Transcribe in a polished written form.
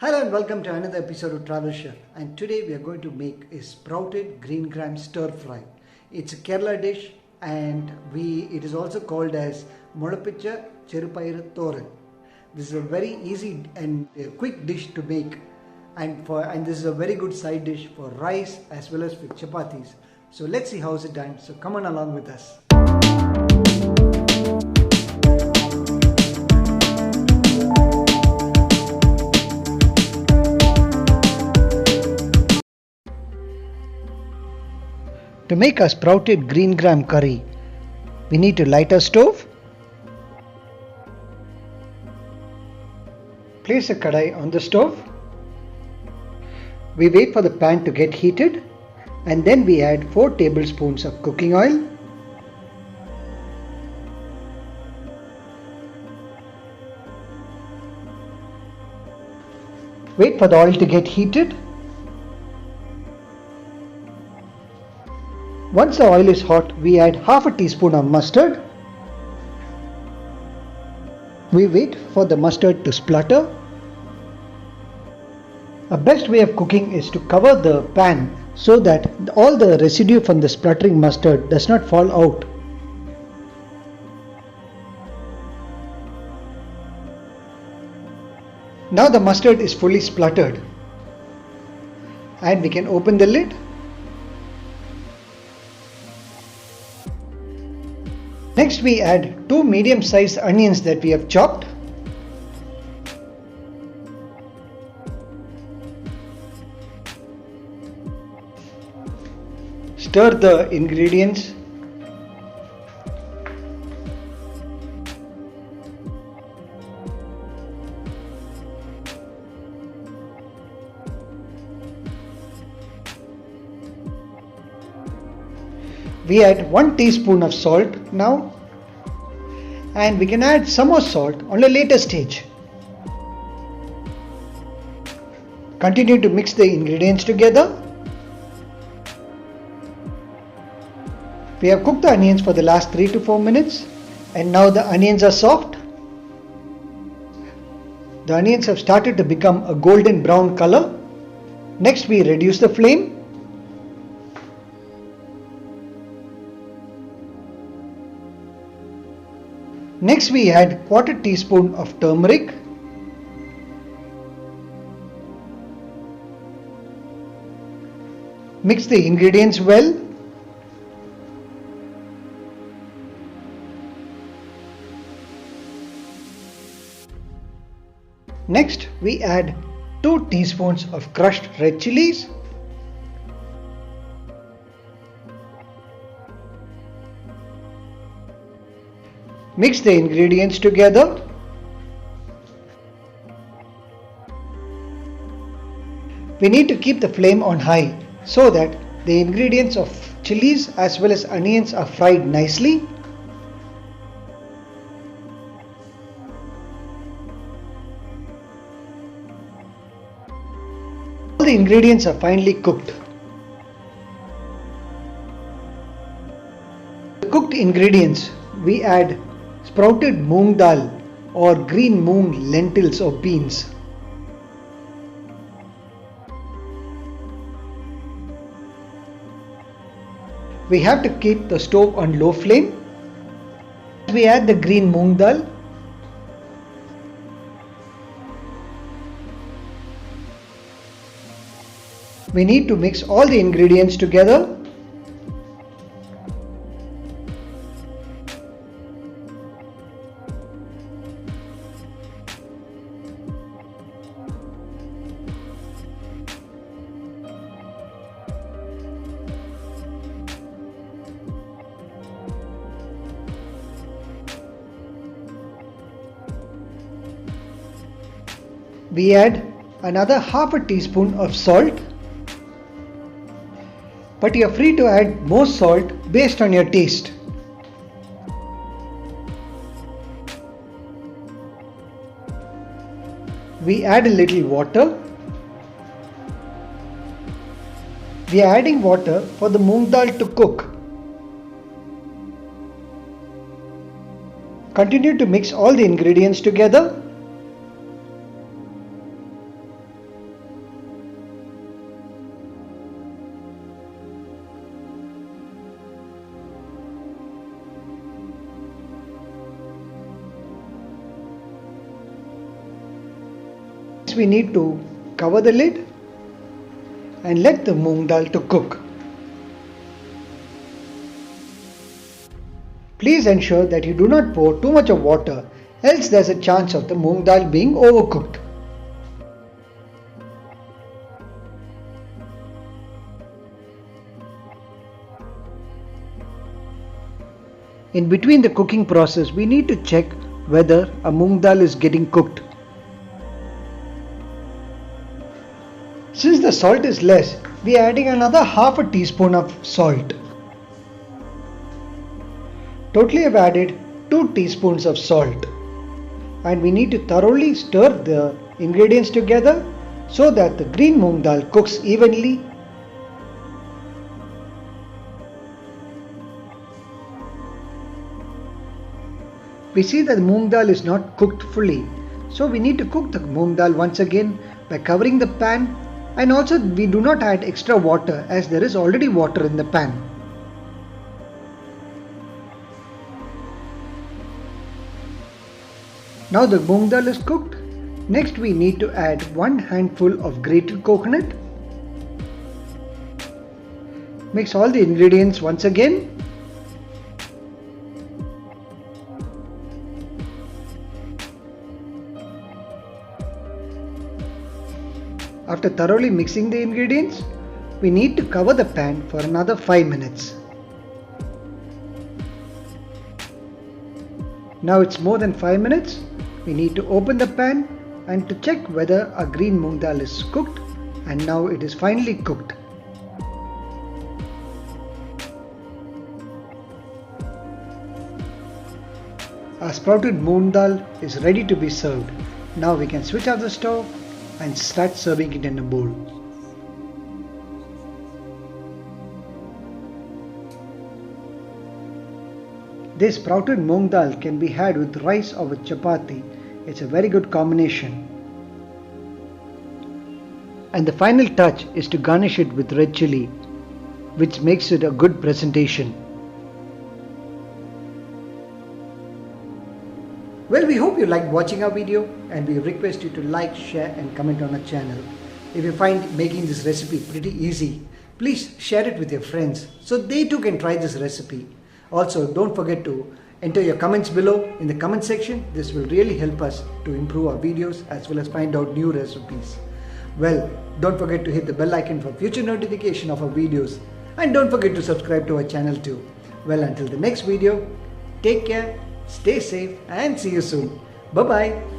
Hello and welcome to another episode of Travel Chef, and today we are going to make a sprouted green gram stir fry. It's a Kerala dish and it is also called as Mulappicha Cherupayar Thoran. This is a very easy and quick dish to make, and this is a very good side dish for rice as well as with chapatis. So let's see how it's done. So come on along with us. To make a sprouted green gram curry, we need to light a stove, place a kadai on the stove, we wait for the pan to get heated, and then we add 4 tablespoons of cooking oil, wait for the oil to get heated. Once the oil is hot, we add half a teaspoon of mustard. We wait for the mustard to splutter. A best way of cooking is to cover the pan so that all the residue from the spluttering mustard does not fall out. Now the mustard is fully spluttered, and we can open the lid. Next we add 2 medium-sized onions that we have chopped. Stir the ingredients. We add 1 teaspoon of salt now, and we can add some more salt on a later stage. Continue to mix the ingredients together. We have cooked the onions for the last 3 to 4 minutes, and now the onions are soft. The onions have started to become a golden brown color. Next we reduce the flame. Next we add quarter teaspoon of turmeric, mix the ingredients well. Next we add 2 teaspoons of crushed red chilies, mix the ingredients together. We need to keep the flame on high so that the ingredients of chilies as well as onions are fried nicely. All the ingredients are finely cooked. The cooked ingredients, we add sprouted moong dal or green moong lentils or beans. We have to keep the stove on low flame. We add the green moong dal. We need to mix all the ingredients together. We add another half a teaspoon of salt, but you are free to add more salt based on your taste. We add a little water. We are adding water for the moong dal to cook. Continue to mix all the ingredients together. We need to cover the lid and let the moong dal to cook. Please ensure that you do not pour too much of water, else there is a chance of the moong dal being overcooked. In between the cooking process, we need to check whether a moong dal is getting cooked. Since the salt is less, we are adding another half a teaspoon of salt. Totally I have added 2 teaspoons of salt. And we need to thoroughly stir the ingredients together so that the green moong dal cooks evenly. We see that the moong dal is not cooked fully, so we need to cook the moong dal once again by covering the pan, and also we do not add extra water as there is already water in the pan. Now the moong dal is cooked. Next we need to add 1 handful of grated coconut. Mix all the ingredients once again. After thoroughly mixing the ingredients, we need to cover the pan for another 5 minutes. Now it's more than 5 minutes. We need to open the pan and to check whether our green moong dal is cooked, and now it is finally cooked. Our sprouted moong dal is ready to be served. Now we can switch off the stove and start serving it in a bowl. This sprouted moong dal can be had with rice or with chapati. It's a very good combination. And the final touch is to garnish it with red chilli, which makes it a good presentation. Well, we hope you liked watching our video, and we request you to like, share and comment on our channel. If you find making this recipe pretty easy, please share it with your friends so they too can try this recipe. Also, don't forget to enter your comments below in the comment section. This will really help us to improve our videos as well as find out new recipes. Well, don't forget to hit the bell icon for future notification of our videos, and don't forget to subscribe to our channel too. Well, until the next video, take care, stay safe and see you soon. Bye-bye.